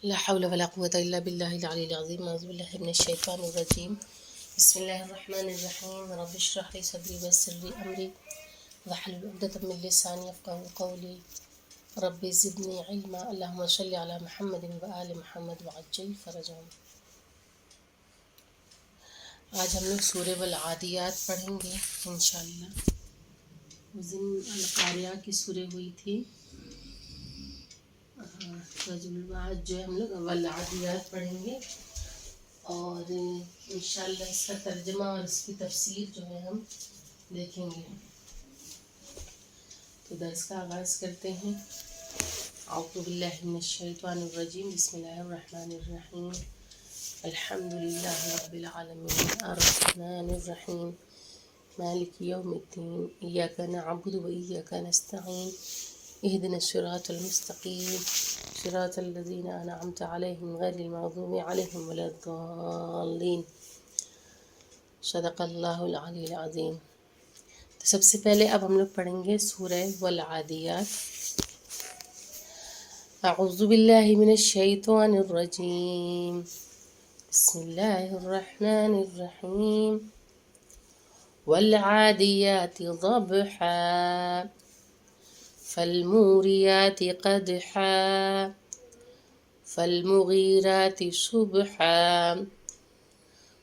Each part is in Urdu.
لا حول ولا قوة إلا بالله العلي العظيم. أعوذ بالله من الشيطان الرجيم. بسم الله الرحمن الرحيم. رب اشرح لي صدري ويسر لي أمري واحلل عقدة من لساني يفقهوا قولي. ربي زدني علما. اللهم صل على محمد وآل محمد وعجل فرجهم. آج ہم لوگ سورہ والعادیات پڑھیں گے انشاءاللہ. اس دن القاریہ کی سورہ ہوئی تھی، آج جو ہے ہم لوگ والعادیات پڑھیں گے اور انشاءاللہ اس کا ترجمہ اور اس کی تفسیر جو ہے ہم دیکھیں گے. تو درس کا آغاز کرتے ہیں. اعوذ باللہ من الشیطان الرجیم. بسم اللہ الرحمن الرحیم. الحمد للہ رب العالمین الرحمن الرحیم مالک یوم الدین. ایاک نعبد و ایاک نستعین. اهدنا الصراط المستقیم صراط الذین انعمت علیہم غیر المغضوب علیہم ولا الضالین. صدق اللہ العلی العظیم. تو سب سے پہلے اب ہم لوگ پڑھیں گے سورہ والعادیات. اعوذ باللہ من الشیطان الرجیم. بسم اللہ الرحمن الرحیم. والعادیات ضبحا فالموریات قدحا فالمغیرات صبحا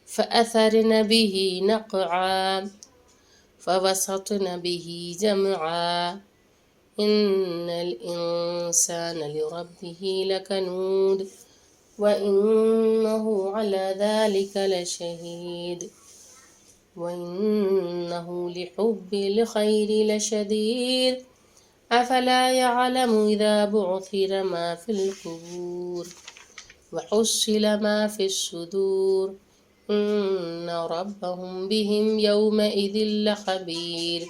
فأثرن به نقعا فوسطن به جمعا إن الإنسان لربه لكنود وإنه على ذلك لشهيد وإنه لحب الخير لشديد أفلا يعلم إذا بعثر ما في القبور وحصل ما في الصدور إن ربهم بهم يومئذ لخبير.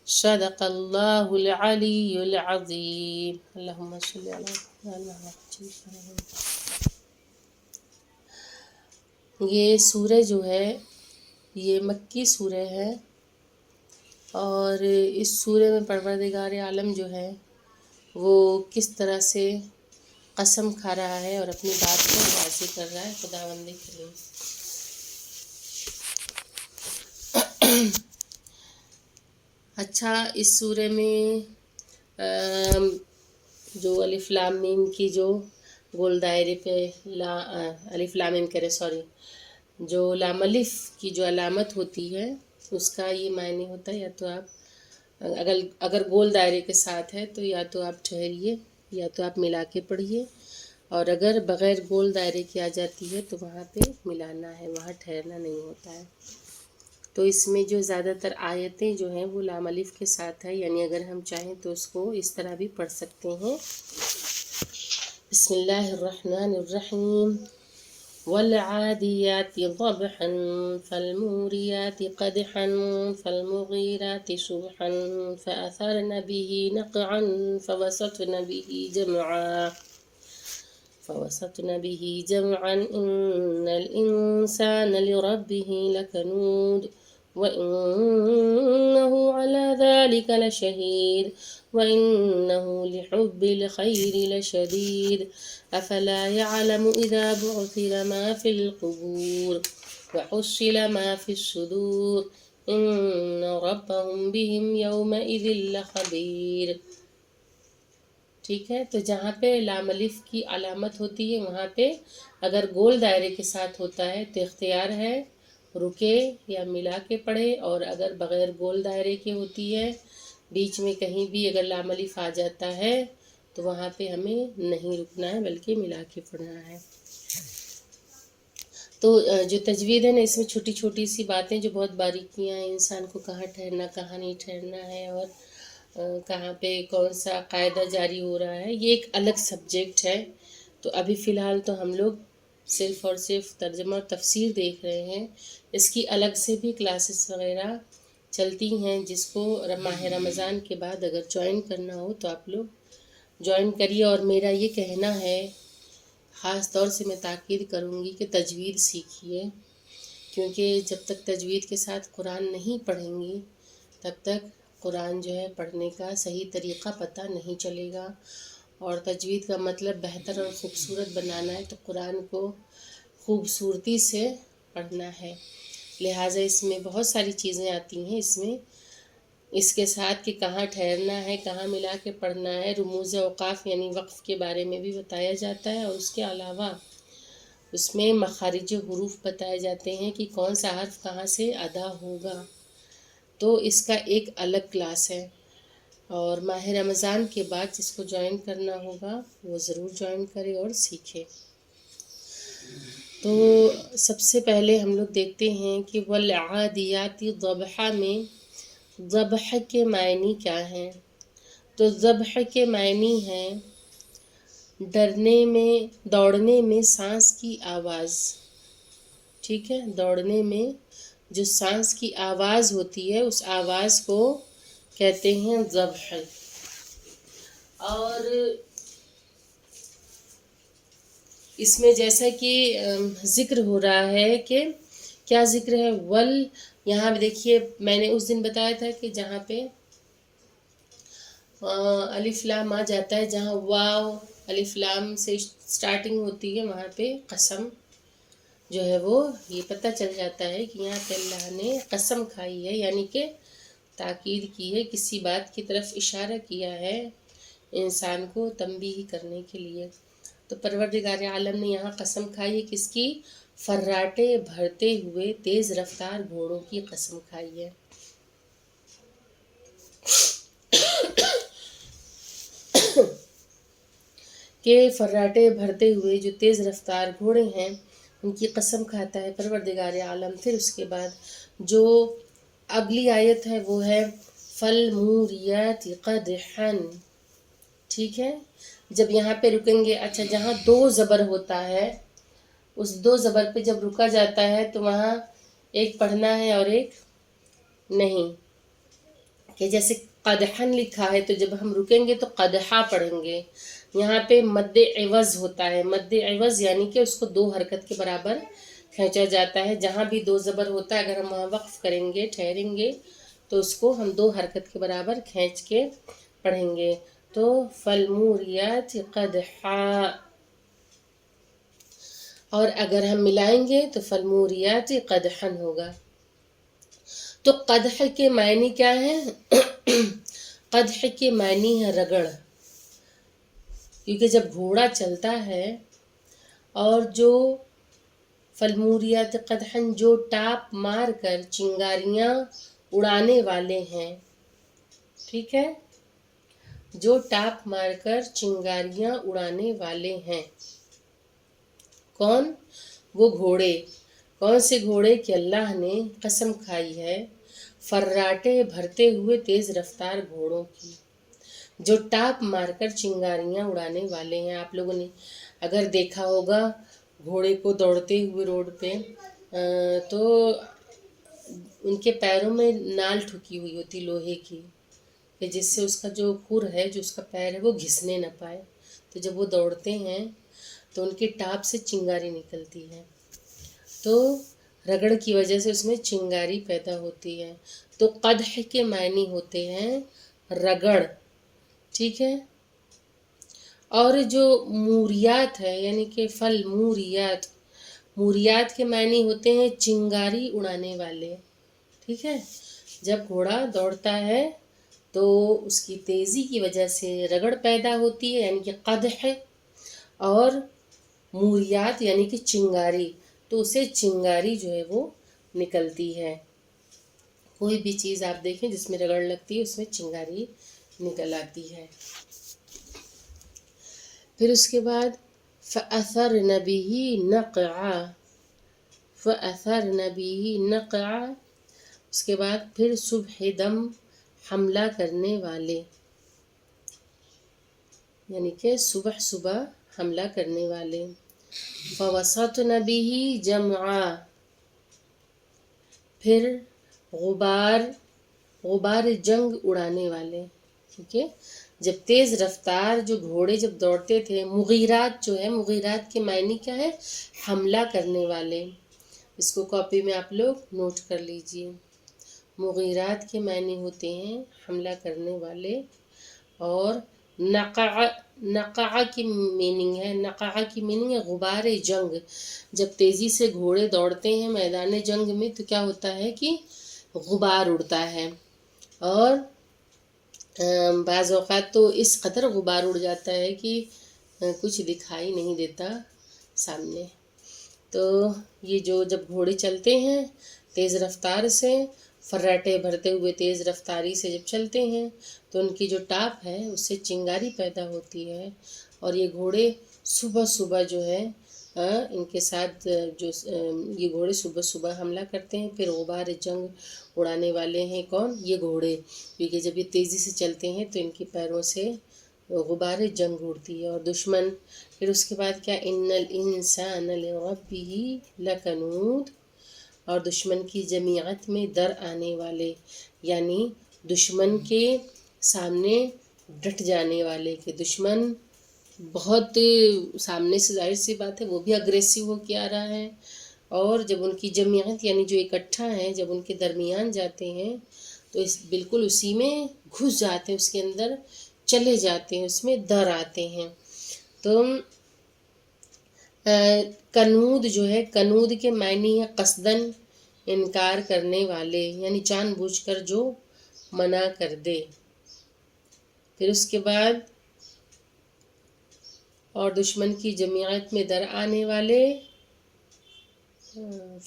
صدق الله العلي العظيم. اللهم صل على محمد. یہ سورہ جو ہے یہ مکی سورہ ہے اور اس سورہ میں پروردگار عالم جو ہے وہ کس طرح سے قسم کھا رہا ہے اور اپنی بات کو واضح کر رہا ہے. خداوند کریم اچھا، اس سورہ میں جو الف لام میم کی جو گول دائرے پہ الف لام میم کرے جو لام الف کی جو علامت ہوتی ہے اس کا یہ معنی ہوتا ہے، یا تو آپ اگر گول دائرے کے ساتھ ہے تو یا تو آپ ٹھہریے یا تو آپ ملا کے پڑھیے، اور اگر بغیر گول دائرے کی آ جاتی ہے تو وہاں پہ ملانا ہے، وہاں ٹھہرنا نہیں ہوتا ہے. تو اس میں جو زیادہ تر آیتیں جو ہیں وہ لام الف کے ساتھ ہے، یعنی اگر ہم چاہیں تو اس کو اس طرح بھی پڑھ سکتے ہیں. بسم اللہ الرحمن الرحیم. والعادیات ضبحا فالموریات قدحا فالمغیرات صبحا فأثرن به نقعا فوسطن به جمعا إن الإنسان لربه لكنود وإنه على ذلك لشهيد وإنه لحب الخير لشديد أفلا يعلم إذا بعثر ما في القبور وحصل ما في الصدور إن ربهم بهم يومئذ لخبير. ٹھیک ہے، تو جہاں پہ لام الف کی علامت ہوتی ہے وہاں پہ اگر گول دائرے کے ساتھ ہوتا ہے تو اختیار ہے رکے یا ملا کے پڑھے، اور اگر بغیر گول دائرے کی ہوتی ہے بیچ میں کہیں بھی اگر لام الف آ جاتا ہے تو وہاں پہ ہمیں نہیں رکنا ہے بلکہ ملا کے پڑھنا ہے. تو جو تجوید ہے نا، اس میں چھوٹی چھوٹی سی باتیں جو بہت باریکیاں ہیں، انسان کو کہاں ٹھہرنا کہاں نہیں ٹھہرنا ہے اور کہاں پہ کون سا قاعدہ جاری ہو رہا ہے، یہ ایک الگ سبجیکٹ ہے. تو ابھی فی الحال تو ہم لوگ صرف اور صرف ترجمہ اور تفسیر دیکھ رہے ہیں. اس کی الگ سے بھی کلاسز وغیرہ چلتی ہیں، جس کو ماہ رمضان کے بعد اگر جوائن کرنا ہو تو آپ لوگ جوائن کریے. اور میرا یہ کہنا ہے، خاص طور سے میں تاکید کروں گی کہ تجوید سیکھیے، کیونکہ جب تک تجوید کے ساتھ قرآن نہیں پڑھیں گی تب تک قرآن جو ہے پڑھنے کا صحیح طریقہ پتہ نہیں چلے گا. اور تجوید کا مطلب بہتر اور خوبصورت بنانا ہے، تو قرآن کو خوبصورتی سے پڑھنا ہے، لہٰذا اس میں بہت ساری چیزیں آتی ہیں اس کے ساتھ کہ کہاں ٹھہرنا ہے، کہاں ملا کے پڑھنا ہے، رموز اوقاف یعنی وقف کے بارے میں بھی بتایا جاتا ہے، اور اس کے علاوہ اس میں مخارج حروف بتائے جاتے ہیں کہ کون سا حرف کہاں سے ادا ہوگا، تو اس کا ایک الگ کلاس ہے، اور ماہ رمضان کے بعد جس کو جوائن کرنا ہوگا وہ ضرور جوائن کرے اور سیکھے۔ تو سب سے پہلے ہم لوگ دیکھتے ہیں کہ والعادیات ضبحا میں ذبح کے معنی کیا ہیں؟ تو ذبح کے معنی ہیں دوڑنے میں سانس کی آواز، ٹھیک ہے، دوڑنے میں جو سانس کی آواز ہوتی ہے اس آواز کو کہتے ہیں ذبح۔ اور اس میں جیسا کہ ذکر ہو رہا ہے کہ کیا ذکر ہے، یہاں دیکھیے میں نے اس دن بتایا تھا کہ جہاں پہ الف لام آ جاتا ہے، جہاں واو الف لام سے سٹارٹنگ ہوتی ہے وہاں پہ قسم جو ہے وہ یہ پتہ چل جاتا ہے کہ یہاں پہ اللہ نے قسم کھائی ہے، یعنی کہ تاکید کی ہے، کسی بات کی طرف اشارہ کیا ہے انسان کو تنبیہ کرنے کے لیے۔ تو پروردگار عالم نے یہاں قسم کھائی ہے کس کی؟ فراٹے بھرتے ہوئے تیز رفتار گھوڑوں کی قسم کھائی ہے۔ کہ فراٹے بھرتے ہوئے جو تیز رفتار گھوڑے ہیں ان کی قسم کھاتا ہے پروردگار عالم۔ پھر اس کے بعد جو اگلی آیت ہے وہ ہے فالموریات قدحا، ٹھیک ہے، جب یہاں پہ رکیں گے، اچھا جہاں دو زبر ہوتا ہے اس دو زبر پہ جب رکا جاتا ہے تو وہاں ایک پڑھنا ہے اور ایک نہیں، کہ جیسے قدحن لکھا ہے تو جب ہم رکیں گے تو قدحا پڑھیں گے، یہاں پہ مد عوض ہوتا ہے، مد عوض یعنی کہ اس کو دو حرکت کے برابر کھینچا جاتا ہے، جہاں بھی دو زبر ہوتا ہے اگر ہم وہاں وقف کریں گے ٹھہریں گے تو اس کو ہم دو حرکت کے برابر کھینچ کے پڑھیں گے، تو فالموریات قدحا، اور اگر ہم ملائیں گے تو فالموریات قدحن ہوگا۔ تو قدح کے معنی کیا ہے؟ قدح کے معنی ہے رگڑ، کیونکہ جب گھوڑا چلتا ہے اور جو فالموریات قدحن جو ٹاپ مار کر چنگاریاں اڑانے والے ہیں، ٹھیک ہے، جو ٹاپ مار کر چنگاریاں اڑانے والے ہیں، کون؟ وہ گھوڑے، کون سے گھوڑے؟ کہ اللہ نے قسم کھائی ہے فراٹے بھرتے ہوئے تیز رفتار گھوڑوں کی جو ٹاپ مار کر چنگاریاں اڑانے والے ہیں۔ آپ لوگوں نے اگر دیکھا ہوگا گھوڑے کو دوڑتے ہوئے روڈ پہ تو ان کے پیروں میں نال ٹھکی ہوئی ہوتی لوہے کی، کہ جس سے اس کا جو کھر ہے، جو اس کا پیر ہے وہ گھسنے نہ پائے، تو جب وہ دوڑتے ہیں تو ان کی ٹاپ سے چنگاری نکلتی ہے، تو رگڑ کی وجہ سے اس میں چنگاری پیدا ہوتی ہے۔ تو قدح کے معنی ہوتے ہیں رگڑ، ٹھیک ہے، اور جو موریات ہے یعنی کہ فل موریات، موریات کے معنی ہوتے ہیں چنگاری اڑانے والے، ٹھیک ہے، جب گھوڑا دوڑتا ہے تو اس کی تیزی کی وجہ سے رگڑ پیدا ہوتی ہے یعنی کہ قدح، اور موریات یعنی کہ چنگاری، تو اسے چنگاری جو ہے وہ نکلتی ہے، کوئی بھی چیز آپ دیکھیں جس میں رگڑ لگتی ہے اس میں چنگاری نکل آتی ہے۔ پھر اس کے بعد فَأَثَرْنَ بِهِ نَقْعًا، فَأَثَرْنَ بِهِ نَقْعًا، اس کے بعد پھر صبح دم حملہ کرنے والے، یعنی کہ صبح صبح حملہ کرنے والے، فَوَسَطْنَ بِهِ جَمْعًا، پھر غبار جنگ اڑانے والے، ٹھیک ہے، جب تیز رفتار جو گھوڑے جب دوڑتے تھے، مغیرات جو ہے، مغیرات کے معنی کیا ہے؟ حملہ کرنے والے، اس کو کاپی میں آپ لوگ نوٹ کر لیجئے، مغیرات کے معنی ہوتے ہیں حملہ کرنے والے، اور نقع، نقع کی میننگ ہے، نقع کی میننگ ہے غبار جنگ. جب تیزی سے گھوڑے دوڑتے ہیں میدان جنگ میں تو کیا ہوتا ہے کہ غبار اڑتا ہے، اور بعض اوقات تو اس قدر غبار اڑ جاتا ہے کہ کچھ دکھائی نہیں دیتا سامنے. تو یہ جو جب گھوڑے چلتے ہیں تیز رفتار سے، فراٹے بھرتے ہوئے تیز رفتاری سے جب چلتے ہیں تو ان کی جو ٹاپ ہے اس سے چنگاری پیدا ہوتی ہے، اور یہ گھوڑے صبح صبح جو ہے ان کے ساتھ جو یہ گھوڑے صبح صبح حملہ کرتے ہیں. پھر غبار جنگ اڑانے والے ہیں کون؟ یہ گھوڑے، کیونکہ جب یہ تیزی سے چلتے ہیں تو ان کے پیروں سے غبار جنگ اڑتی ہے. اور دشمن پھر اس کے بعد کیا؟ ان الانسان لربہ لکنود، اور دشمن کی جماعت میں در آنے والے، یعنی دشمن کے سامنے ڈٹ جانے والے، کہ دشمن بہت سامنے سے ظاہر سی بات ہے وہ بھی اگریسو ہو کے آ رہا ہے، اور جب ان کی جماعت یعنی جو اکٹھا ہیں جب ان کے درمیان جاتے ہیں تو بالکل اسی میں گھس جاتے ہیں، اس کے اندر چلے جاتے ہیں، اس میں در آتے ہیں. تو کنود جو ہے، کنود کے معنی ہے قصدن انکار کرنے والے، یعنی جان بوجھ کر جو منع کر دے. پھر اس کے بعد اور دشمن کی جماعت میں در آنے والے،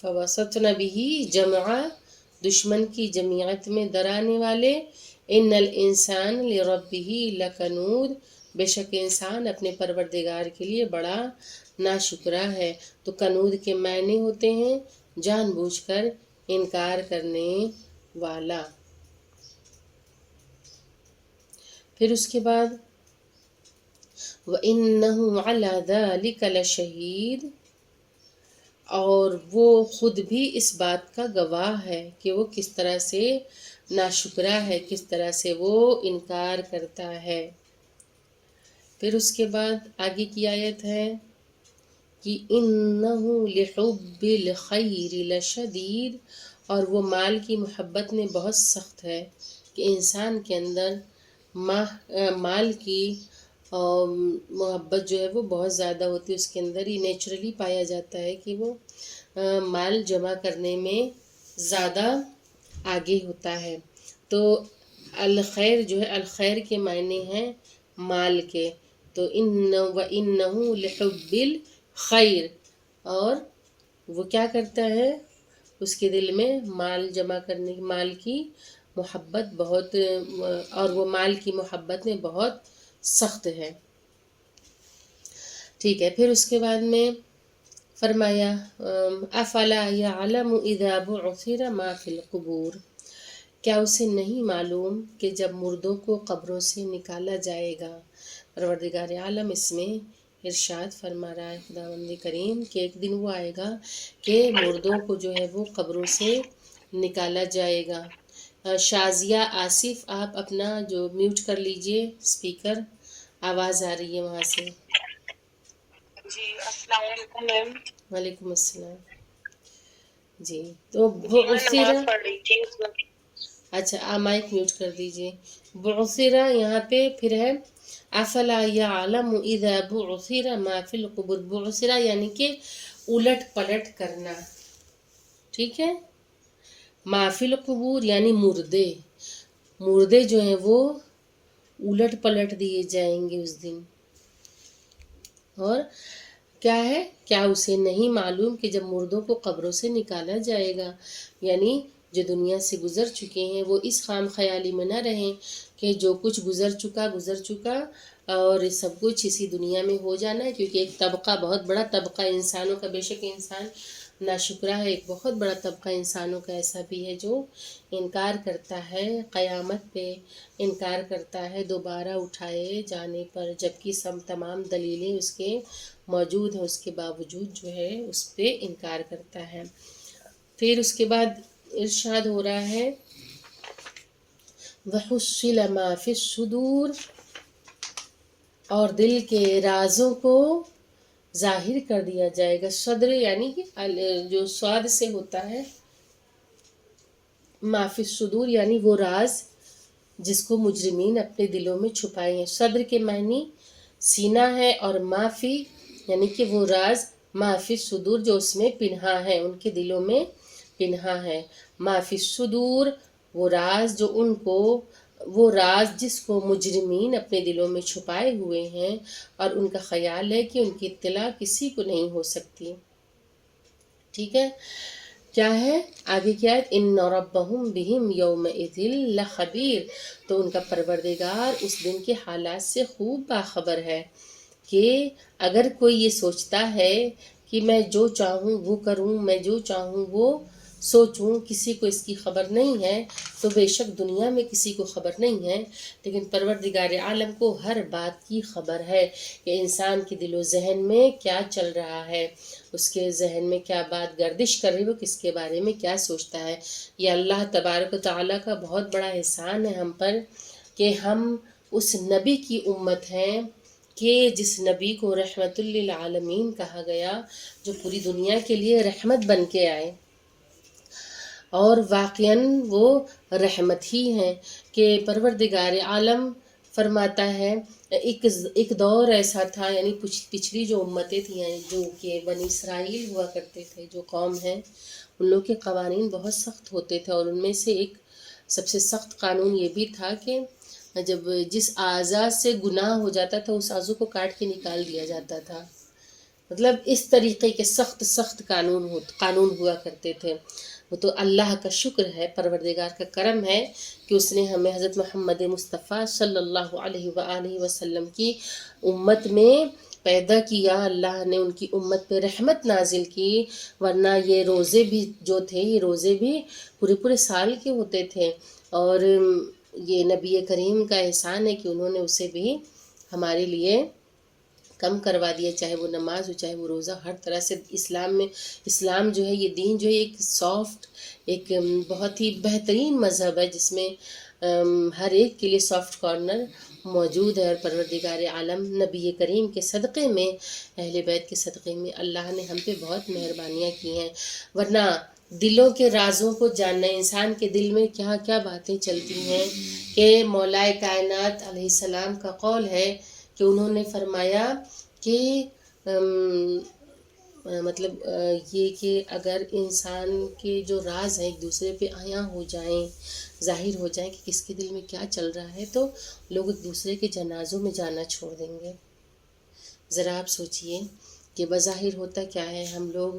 فوسطن به جمعا، دشمن کی جماعت میں در آنے والے. ان الانسان لربہ لکنود، بے شک انسان اپنے پروردگار کے لیے بڑا ناشکرا ہے. تو کنود کے معنی ہوتے ہیں جان بوجھ کر انکار کرنے والا. پھر اس کے بعد وَإِنَّهُ عَلَى ذَلِكَ لَشَهِيدٌ، اور وہ خود بھی اس بات کا گواہ ہے کہ وہ کس طرح سے ناشکرا ہے، کس طرح سے وہ انکار کرتا ہے. پھر اس کے بعد آگے کی آیت ہے کہ اِنَّهُ لِحُبِّ الْخَيْرِ لَشَدِيدٌ، اور وہ مال کی محبت میں بہت سخت ہے، کہ انسان کے اندر مال کی محبت جو ہے وہ بہت زیادہ ہوتی ہے، اس کے اندر ہی نیچرلی پایا جاتا ہے کہ وہ مال جمع کرنے میں زیادہ آگے ہوتا ہے. تو الخیر جو ہے، الخیر کے معنی ہیں مال کے. تو وَإِنَّهُ لِحُبِّ الْخَيْرِ، اور وہ کیا کرتا ہے؟ اس کے دل میں مال جمع کرنے، مال کی محبت بہت، اور وہ مال کی محبت میں بہت سخت ہے. ٹھیک ہے. پھر اس کے بعد میں فرمایا افلا یعلم اذا بعثر ما فی القبور، کیا اسے نہیں معلوم کہ جب مردوں کو قبروں سے نکالا جائے گا. پروردگار عالم اس میں ارشاد فرما رہا ہے خداوند کریم کہ ایک دن وہ آئے گا کہ مردوں کو جو ہے وہ قبروں سے نکالا جائے گا. شازیہ آصف، آپ اپنا جو میوٹ کر لیجئے اسپیکر، آواز آ رہی ہے وہاں سے. جی السلام علیکم میم. وعلیکم السلام. جی تو بعثرہ، نماز پڑھ رہی تھی اس وقت. اچھا مائک میوٹ کر دیجئے. بعثرہ یہاں پہ پھر ہے افلا یعلم اذا بعثر ما فی القبور، بعثرہ یعنی کہ الٹ پلٹ کرنا، ٹھیک ہے. ما فی القبور یعنی مردے، مردے جو ہیں وہ الٹ پلٹ دیے جائیں گے اس دن. اور کیا ہے؟ کیا اسے نہیں معلوم کہ جب مردوں کو قبروں سے نکالا جائے گا، یعنی جو دنیا سے گزر چکے ہیں وہ اس خام خیالی میں نہ رہیں کہ جو کچھ گزر چکا اور سب کچھ اسی دنیا میں ہو جانا ہے. کیونکہ ایک طبقہ، بہت بڑا طبقہ انسانوں کا، بے شک انسان ناشکرا ہے، ایک بہت بڑا طبقہ انسانوں کا ایسا بھی ہے جو انکار کرتا ہے قیامت پہ، انکار کرتا ہے دوبارہ اٹھائے جانے پر، جبکہ تمام دلیلیں اس کے موجود ہیں، اس کے باوجود جو ہے اس پہ انکار کرتا ہے. پھر اس کے بعد ارشاد ہو رہا ہے وَحُصِّلَ مَا فِي الصُّدُورِ، اور دل کے رازوں کو ظاہر کر دیا جائے گا. صدر یعنی کہ جو سواد سے ہوتا ہے، ما فی الصدور یعنی وہ راز جس کو مجرمین اپنے دلوں میں چھپائے ہیں۔ صدر کے معنی سینہ ہے، اور معافی یعنی کہ وہ راز، معافی صدور جو اس میں پنہا ہے، ان کے دلوں میں پنہا ہے۔ معافی صدور وہ راز جو ان کو، وہ راز جس کو مجرمین اپنے دلوں میں چھپائے ہوئے ہیں، اور ان کا خیال ہے کہ ان کی اطلاع کسی کو نہیں ہو سکتی۔ ٹھیک ہے، کیا ہے آگے، کیا ہے، ان ربہم بہم یومئذ لخبیر، تو ان کا پروردگار اس دن کے حالات سے خوب باخبر ہے۔ کہ اگر کوئی یہ سوچتا ہے کہ میں جو چاہوں وہ کروں، میں جو چاہوں وہ سوچوں، کسی کو اس کی خبر نہیں ہے، تو بے شک دنیا میں کسی کو خبر نہیں ہے، لیکن پروردگار عالم کو ہر بات کی خبر ہے کہ انسان کے دل و ذہن میں کیا چل رہا ہے، اس کے ذہن میں کیا بات گردش کر رہی ہے، وہ کس کے بارے میں کیا سوچتا ہے۔ یہ اللہ تبارک و تعالیٰ کا بہت بڑا احسان ہے ہم پر کہ ہم اس نبی کی امت ہیں، کہ جس نبی کو رحمت للعالمین کہا گیا، جو پوری دنیا کے لیے رحمت بن کے آئے، اور واقعاً وہ رحمت ہی ہیں۔ کہ پروردگار عالم فرماتا ہے، ایک دور ایسا تھا، یعنی پچھلی جو امتیں تھیں، جو کہ بنی اسرائیل ہوا کرتے تھے، جو قوم ہیں، ان لوگ کے قوانین بہت سخت ہوتے تھے، اور ان میں سے ایک سب سے سخت قانون یہ بھی تھا کہ جب جس اعضاء سے گناہ ہو جاتا تھا اس اعضاء کو کاٹ کے نکال دیا جاتا تھا۔ مطلب اس طریقے کے سخت قانون ہوا کرتے تھے۔ وہ تو اللہ کا شکر ہے، پروردگار کا کرم ہے کہ اس نے ہمیں حضرت محمد مصطفیٰ صلی اللہ علیہ وآلہ وسلم کی امت میں پیدا کیا، اللہ نے ان کی امت پہ رحمت نازل کی، ورنہ یہ روزے بھی جو تھے، یہ روزے بھی پورے سال کے ہوتے تھے، اور یہ نبی کریم کا احسان ہے کہ انہوں نے اسے بھی ہمارے لیے کم کروا دیا، چاہے وہ نماز ہو، چاہے وہ روزہ، ہر طرح سے اسلام جو ہے، یہ دین جو ہے ایک سافٹ، ایک بہت ہی بہترین مذہب ہے، جس میں ہر ایک کے لیے سافٹ کارنر موجود ہے۔ اور پروردگار عالم نبی کریم کے صدقے میں، اہل بیت کے صدقے میں اللہ نے ہم پہ بہت مہربانیاں کی ہیں، ورنہ دلوں کے رازوں کو جاننا، انسان کے دل میں کیا کیا باتیں چلتی ہیں، کہ مولا کائنات علیہ السلام کا قول ہے کہ انہوں نے فرمایا کہ مطلب یہ کہ اگر انسان کے جو راز ہیں ایک دوسرے پہ عیاں ہو جائیں، ظاہر ہو جائیں کہ کس کے دل میں کیا چل رہا ہے، تو لوگ ایک دوسرے کے جنازوں میں جانا چھوڑ دیں گے۔ ذرا آپ سوچئے کہ بظاہر ہوتا کیا ہے، ہم لوگ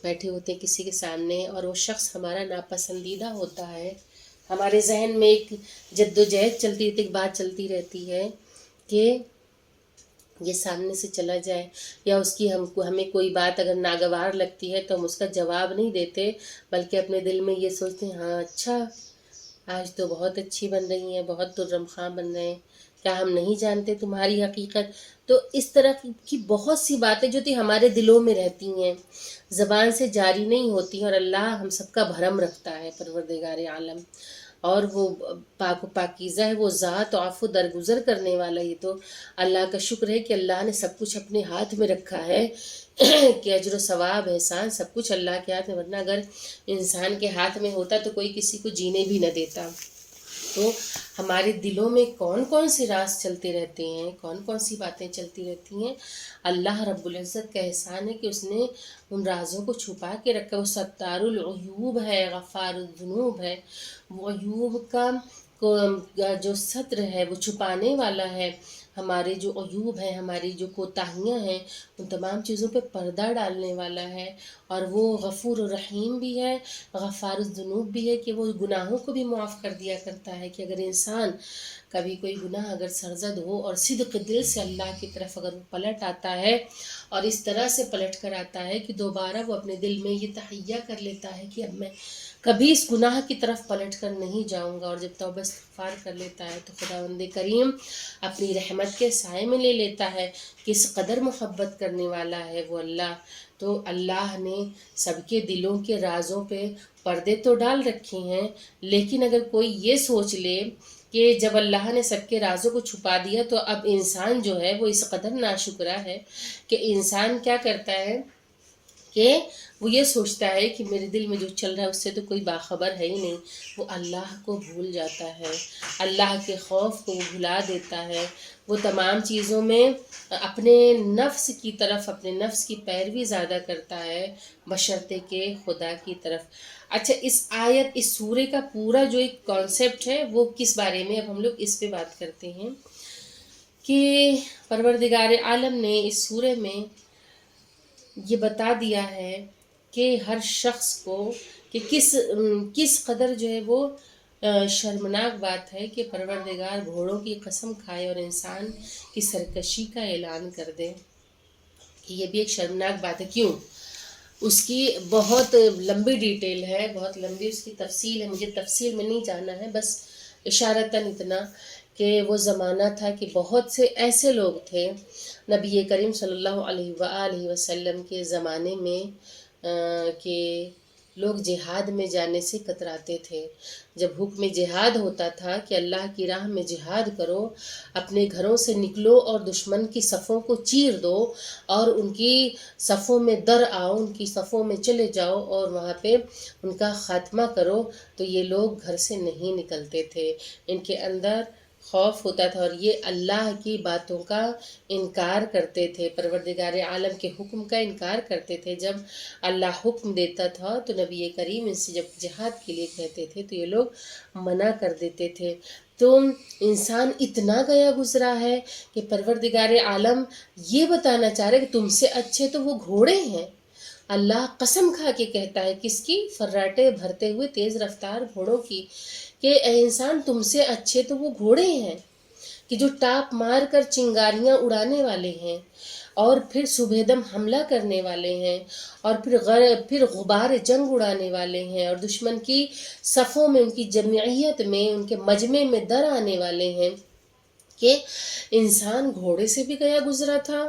بیٹھے ہوتے ہیں کسی کے سامنے، اور وہ شخص ہمارا ناپسندیدہ ہوتا ہے، ہمارے ذہن میں ایک جد و جہد چلتی رہتی، ایک بات چلتی رہتی ہے کہ یہ سامنے سے چلا جائے، یا اس کی ہمیں کوئی بات اگر ناگوار لگتی ہے تو ہم اس کا جواب نہیں دیتے، بلکہ اپنے دل میں یہ سوچتے ہیں، ہاں اچھا آج تو بہت اچھی بن رہی ہیں، بہت ترم خواں بن رہے ہیں، کیا ہم نہیں جانتے تمہاری حقیقت؟ تو اس طرح کی بہت سی باتیں جو تھی ہمارے دلوں میں رہتی ہیں، زبان سے جاری نہیں ہوتی ہیں، اور اللہ ہم سب کا بھرم رکھتا ہے، پروردگار عالم، اور وہ پاک و پاکیزہ ہے، وہ ذات عفو درگزر کرنے والا۔ یہ تو اللہ کا شکر ہے کہ اللہ نے سب کچھ اپنے ہاتھ میں رکھا ہے، کہ اجر و ثواب احسان سب کچھ اللہ کے ہاتھ میں، ورنہ اگر انسان کے ہاتھ میں ہوتا تو کوئی کسی کو جینے بھی نہ دیتا۔ تو ہمارے دلوں میں کون کون سے راز چلتے رہتے ہیں، کون کون سی باتیں چلتی رہتی ہیں، اللہ رب العزت کا احسان ہے کہ اس نے ان رازوں کو چھپا کے رکھا۔ وہ ستار العیوب ہے، غفار الذنوب ہے، وہ عیوب کا جو ستر ہے، وہ چھپانے والا ہے، ہمارے جو عیوب ہیں، ہماری جو کوتاہیاں ہیں، ان تمام چیزوں پہ پردہ ڈالنے والا ہے، اور وہ غفور الرحیم بھی ہے، غفار الذنوب بھی ہے، کہ وہ گناہوں کو بھی معاف کر دیا کرتا ہے، کہ اگر انسان کبھی کوئی گناہ اگر سرزد ہو اور صدق دل سے اللہ کی طرف اگر وہ پلٹ آتا ہے، اور اس طرح سے پلٹ کر آتا ہے کہ دوبارہ وہ اپنے دل میں یہ تہیہ کر لیتا ہے کہ اب میں کبھی اس گناہ کی طرف پلٹ کر نہیں جاؤں گا، اور جب توبہ استغفار کر لیتا ہے تو خداوند کریم اپنی رحمت کے سائے میں لے لیتا ہے، کہ اس قدر محبت کرنے والا ہے وہ اللہ۔ تو اللہ نے سب کے دلوں کے رازوں پہ پردے تو ڈال رکھے ہیں، لیکن اگر کوئی یہ سوچ لے کہ جب اللہ نے سب کے رازوں کو چھپا دیا تو اب انسان جو ہے وہ اس قدر ناشکرا ہے کہ انسان کیا کرتا ہے کہ وہ یہ سوچتا ہے کہ میرے دل میں جو چل رہا ہے اس سے تو کوئی باخبر ہے ہی نہیں، وہ اللہ کو بھول جاتا ہے، اللہ کے خوف کو وہ بھلا دیتا ہے، وہ تمام چیزوں میں اپنے نفس کی طرف، اپنے نفس کی پیروی زیادہ کرتا ہے بشرطے کہ خدا کی طرف۔ اچھا، اس آیت، اس سورے کا پورا جو ایک کانسیپٹ ہے وہ کس بارے میں، اب ہم لوگ اس پہ بات کرتے ہیں کہ پروردگار عالم نے اس سورے میں یہ بتا دیا ہے کہ ہر شخص کو کہ کس قدر جو ہے وہ شرمناک بات ہے کہ پروردگار گھوڑوں کی قسم کھائے اور انسان کی سرکشی کا اعلان کر دے، کہ یہ بھی ایک شرمناک بات ہے۔ کیوں؟ اس کی بہت لمبی ڈیٹیل ہے، بہت لمبی اس کی تفصیل ہے، مجھے تفصیل میں نہیں جانا ہے، بس اشارتاً اتنا کہ وہ زمانہ تھا کہ بہت سے ایسے لوگ تھے نبی کریم صلی اللہ علیہ وآلہ وسلم کے زمانے میں کہ لوگ جہاد میں جانے سے کتراتے تھے۔ جب حکم جہاد ہوتا تھا کہ اللہ کی راہ میں جہاد کرو، اپنے گھروں سے نکلو اور دشمن کی صفوں کو چیر دو اور ان کی صفوں میں در آؤ، ان کی صفوں میں چلے جاؤ اور وہاں پہ ان کا خاتمہ کرو، تو یہ لوگ گھر سے نہیں نکلتے تھے۔ ان کے اندر خوف ہوتا تھا اور یہ اللہ کی باتوں کا انکار کرتے تھے، پروردگار عالم کے حکم کا انکار کرتے تھے۔ جب اللہ حکم دیتا تھا تو نبی کریم ان سے جب جہاد کے لیے کہتے تھے تو یہ لوگ منع کر دیتے تھے۔ تو انسان اتنا گیا گزرا ہے کہ پروردگار عالم یہ بتانا چاہ رہے کہ تم سے اچھے تو وہ گھوڑے ہیں۔ اللہ قسم کھا کے کہتا ہے، کس کی؟ فراٹے بھرتے ہوئے تیز رفتار گھوڑوں کی، کہ اے انسان تم سے اچھے تو وہ گھوڑے ہیں کہ جو ٹاپ مار کر چنگاریاں اڑانے والے ہیں اور پھر صبح دم حملہ کرنے والے ہیں اور پھر غبار جنگ اڑانے والے ہیں اور دشمن کی صفوں میں، ان کی جمعیت میں، ان کے مجمع میں در آنے والے ہیں۔ کہ انسان گھوڑے سے بھی گیا گزرا تھا،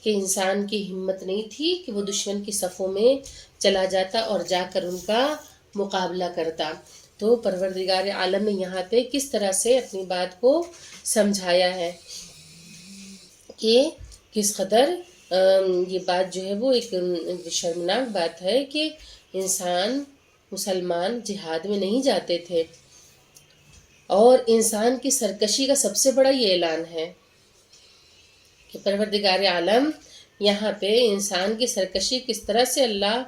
کہ انسان کی ہمت نہیں تھی کہ وہ دشمن کی صفوں میں چلا جاتا اور جا کر ان کا مقابلہ کرتا۔ تو پروردگار عالم نے یہاں پہ کس طرح سے اپنی بات کو سمجھایا ہے کہ کس قدر یہ بات جو ہے وہ ایک شرمناک بات ہے کہ انسان، مسلمان جہاد میں نہیں جاتے تھے، اور انسان کی سرکشی کا سب سے بڑا یہ اعلان ہے کہ پروردگار عالم یہاں پہ انسان کی سرکشی کس طرح سے اللہ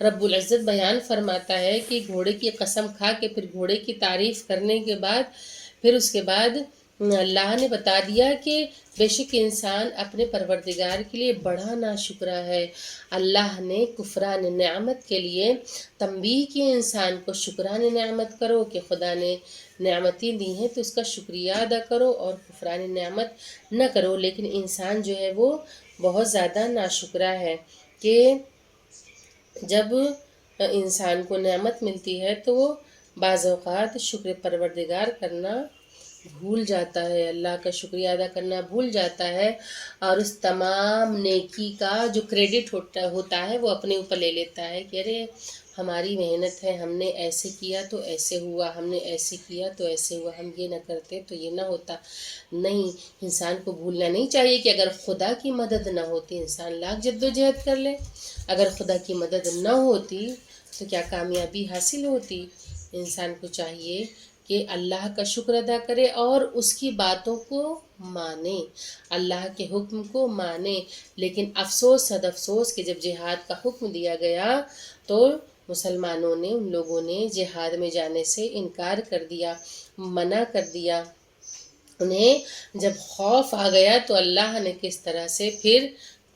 رب العزت بیان فرماتا ہے کہ گھوڑے کی قسم کھا کے پھر گھوڑے کی تعریف کرنے کے بعد پھر اس کے بعد اللہ نے بتا دیا کہ بے شک انسان اپنے پروردگار کے لیے بڑا ناشکرا ہے۔ اللہ نے کفران نعمت کے لیے تنبیہ کی، انسان کو شکران نعمت کرو کہ خدا نے نعمتیں دی ہیں تو اس کا شکریہ ادا کرو اور کفران نعمت نہ کرو۔ لیکن انسان جو ہے وہ بہت زیادہ ناشکرا ہے کہ جب انسان کو نعمت ملتی ہے تو وہ بعض اوقات شکر پروردگار کرنا بھول جاتا ہے، اللہ کا شکریہ ادا کرنا بھول جاتا ہے، اور اس تمام نیکی کا جو کریڈٹ ہوتا ہے وہ اپنے اوپر لے لیتا ہے کہ ارے ہماری محنت ہے، ہم نے ایسے کیا تو ایسے ہوا، ہم نے ایسے کیا تو ایسے ہوا، ہم یہ نہ کرتے تو یہ نہ ہوتا۔ نہیں، انسان کو بھولنا نہیں چاہیے کہ اگر خدا کی مدد نہ ہوتی انسان لاکھ جد و جہد کر لے، اگر خدا کی مدد نہ ہوتی تو کیا کامیابی حاصل ہوتی؟ انسان کو چاہیے کہ اللہ کا شکر ادا کرے اور اس کی باتوں کو مانے، اللہ کے حکم کو مانے۔ لیکن افسوس، صد افسوس کہ جب جہاد کا حکم دیا گیا تو مسلمانوں نے، ان لوگوں نے جہاد میں جانے سے انکار کر دیا، منع کر دیا۔ انہیں جب خوف آ گیا تو اللہ نے کس طرح سے پھر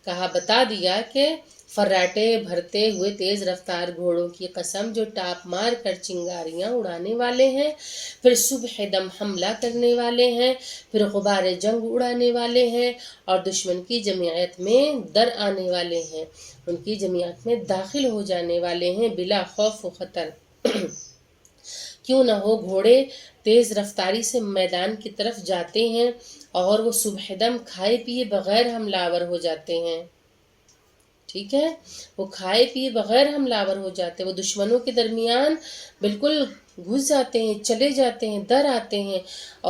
کہا، بتا دیا کہ فراٹے بھرتے ہوئے تیز رفتار گھوڑوں کی قسم جو ٹاپ مار کر چنگاریاں اڑانے والے ہیں، پھر صبح دم حملہ کرنے والے ہیں، پھر غبار جنگ اڑانے والے ہیں اور دشمن کی جمعیت میں در آنے والے ہیں، ان کی جمعیت میں داخل ہو جانے والے ہیں بلا خوف و خطر۔ کیوں نہ ہو، گھوڑے تیز رفتاری سے میدان کی طرف جاتے ہیں اور وہ صبح دم کھائے پیے بغیر حملہ آور ہو جاتے ہیں۔ ٹھیک ہے، وہ کھائے پیے بغیر حملہ آور ہو جاتے ہیں، وہ دشمنوں کے درمیان بالکل گھس جاتے ہیں، چلے جاتے ہیں، در آتے ہیں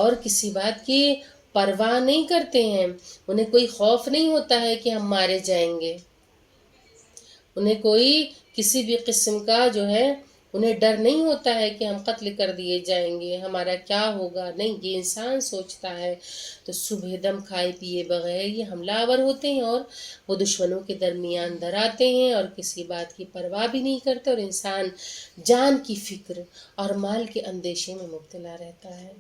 اور کسی بات کی پرواہ نہیں کرتے ہیں، انہیں کوئی خوف نہیں ہوتا ہے کہ ہم مارے جائیں گے۔ انہیں کوئی کسی بھی قسم کا جو ہے انہیں ڈر نہیں ہوتا ہے کہ ہم قتل کر دیے جائیں گے، ہمارا کیا ہوگا، نہیں، یہ انسان سوچتا ہے۔ تو صبح دم کھائے پیے بغیر یہ حملہ آور ہوتے ہیں اور وہ دشمنوں کے درمیان اندر آتے ہیں اور کسی بات کی پرواہ بھی نہیں کرتے، اور انسان جان کی فکر اور مال کے اندیشے میں مبتلا رہتا ہے۔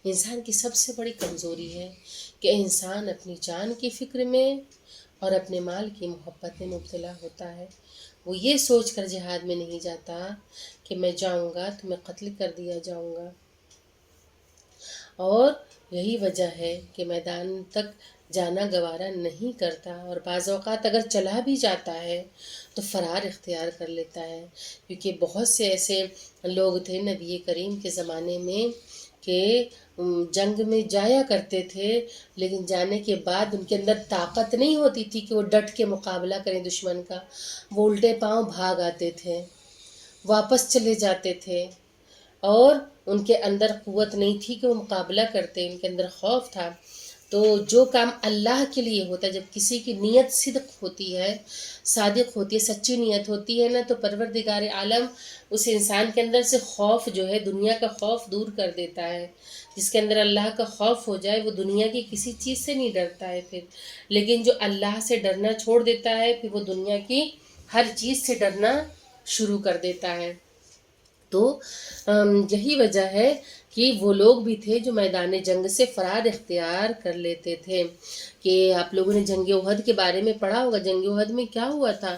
انسان کی سب سے بڑی کمزوری ہے کہ انسان اپنی جان کی فکر میں اور اپنے مال کی محبت میں مبتلا ہوتا ہے۔ وہ یہ سوچ کر جہاد میں نہیں جاتا کہ میں جاؤں گا تو میں قتل کر دیا جاؤں گا، اور یہی وجہ ہے کہ میدان تک جانا گوارا نہیں کرتا، اور بعض اوقات اگر چلا بھی جاتا ہے تو فرار اختیار کر لیتا ہے، کیونکہ بہت سے ایسے لوگ تھے نبی کریم کے زمانے میں کہ جنگ میں جایا کرتے تھے، لیکن جانے کے بعد ان کے اندر طاقت نہیں ہوتی تھی کہ وہ ڈٹ کے مقابلہ کریں دشمن کا، وہ الٹے پاؤں بھاگ آتے تھے، واپس چلے جاتے تھے، اور ان کے اندر قوت نہیں تھی کہ وہ مقابلہ کرتے، ان کے اندر خوف تھا۔ تو جو کام اللہ کے لیے ہوتا ہے، جب کسی کی نیت صدق ہوتی ہے، صادق ہوتی ہے، سچی نیت ہوتی ہے نا، تو پروردگار عالم اس انسان کے اندر سے خوف جو ہے، دنیا کا خوف دور کر دیتا ہے۔ جس کے اندر اللہ کا خوف ہو جائے وہ دنیا کی کسی چیز سے نہیں ڈرتا ہے پھر، لیکن جو اللہ سے ڈرنا چھوڑ دیتا ہے پھر وہ دنیا کی ہر چیز سے ڈرنا شروع کر دیتا ہے۔ تو یہی وجہ ہے کہ وہ لوگ بھی تھے جو میدان جنگ سے فرار اختیار کر لیتے تھے۔ کہ آپ لوگوں نے جنگ احد کے بارے میں پڑھا ہوگا، جنگ احد میں کیا ہوا تھا،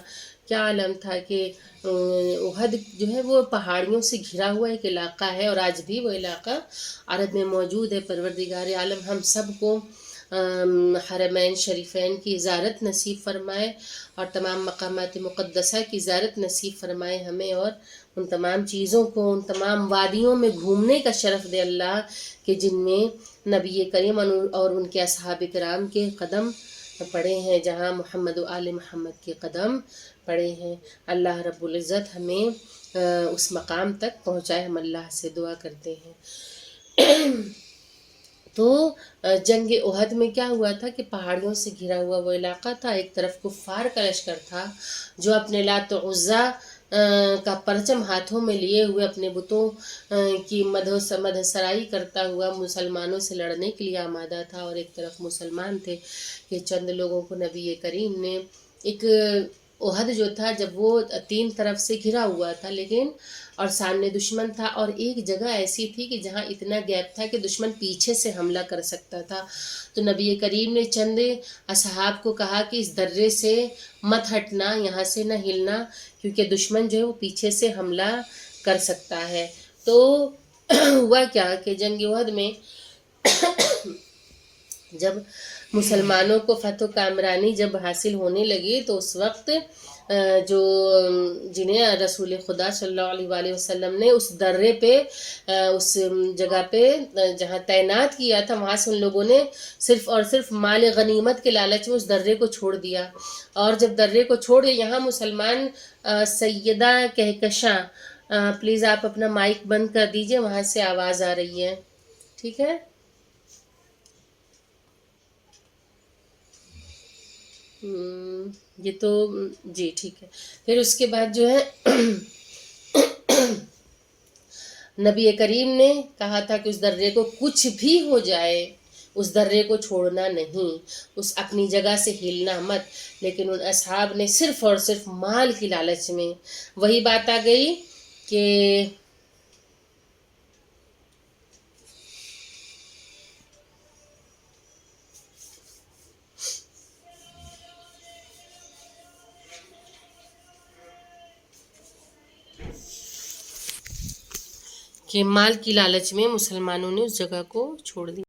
کیا عالم تھا کہ احد جو ہے وہ پہاڑیوں سے گھرا ہوا ایک علاقہ ہے، اور آج بھی وہ علاقہ عرب میں موجود ہے۔ پروردگار عالم ہم سب کو حرمین شریفین کی زیارت نصیب فرمائے، اور تمام مقامات مقدسہ کی زیارت نصیب فرمائے ہمیں، اور ان تمام چیزوں کو، ان تمام وادیوں میں گھومنے کا شرف دے اللہ، کہ جن میں نبی کریم اور ان کے اصحاب کرام کے قدم پڑے ہیں، جہاں محمد و آل محمد کے قدم پڑے ہیں۔ اللہ رب العزت ہمیں اس مقام تک پہنچائے، ہم اللہ سے دعا کرتے ہیں۔ تو جنگ احد میں کیا ہوا تھا کہ پہاڑیوں سے گھرا ہوا وہ علاقہ تھا، ایک طرف کفار کا لشکر تھا جو اپنے لات و عزا کا پرچم ہاتھوں میں لیے ہوئے اپنے بتوں کی مدح سرائی کرتا ہوا مسلمانوں سے لڑنے کے لیے آمادہ تھا، اور ایک طرف مسلمان تھے کہ چند لوگوں کو نبی کریم نے ایک احد جو تھا جب وہ 3 طرف سے گھرا ہوا تھا، لیکن اور سامنے دشمن تھا، اور ایک جگہ ایسی تھی کہ جہاں اتنا گیپ تھا کہ دشمن پیچھے سے حملہ کر سکتا تھا۔ تو نبی کریم نے چند اصحاب کو کہا کہ اس درے سے مت ہٹنا، یہاں سے نہ ہلنا، کیونکہ دشمن جو ہے وہ پیچھے سے حملہ کر سکتا ہے۔ تو ہوا کیا کہ جنگ احد میں جب مسلمانوں کو فتح و کامرانی جب حاصل ہونے لگی تو اس وقت جو جنہیں رسول خدا صلی اللہ علیہ وآلہ وسلم نے اس درے پہ، اس جگہ پہ جہاں تعینات کیا تھا، وہاں سے ان لوگوں نے صرف اور صرف مال غنیمت کے لالچ میں اس درے کو چھوڑ دیا، اور جب درے کو چھوڑ دیا، یہاں مسلمان سیدہ کہکشاں پلیز آپ اپنا مائک بند کر دیجئے، وہاں سے آواز آ رہی ہے، ٹھیک ہے؟ یہ تو جی ٹھیک ہے۔ پھر اس کے بعد جو ہے نبی کریم نے کہا تھا کہ اس درے کو کچھ بھی ہو جائے اس درے کو چھوڑنا نہیں، اس اپنی جگہ سے ہلنا مت، لیکن ان اصحاب نے صرف اور صرف مال کی لالچ میں، وہی بات آ گئی کہ مال کی لالچ میں مسلمانوں نے اس جگہ کو چھوڑ دیا۔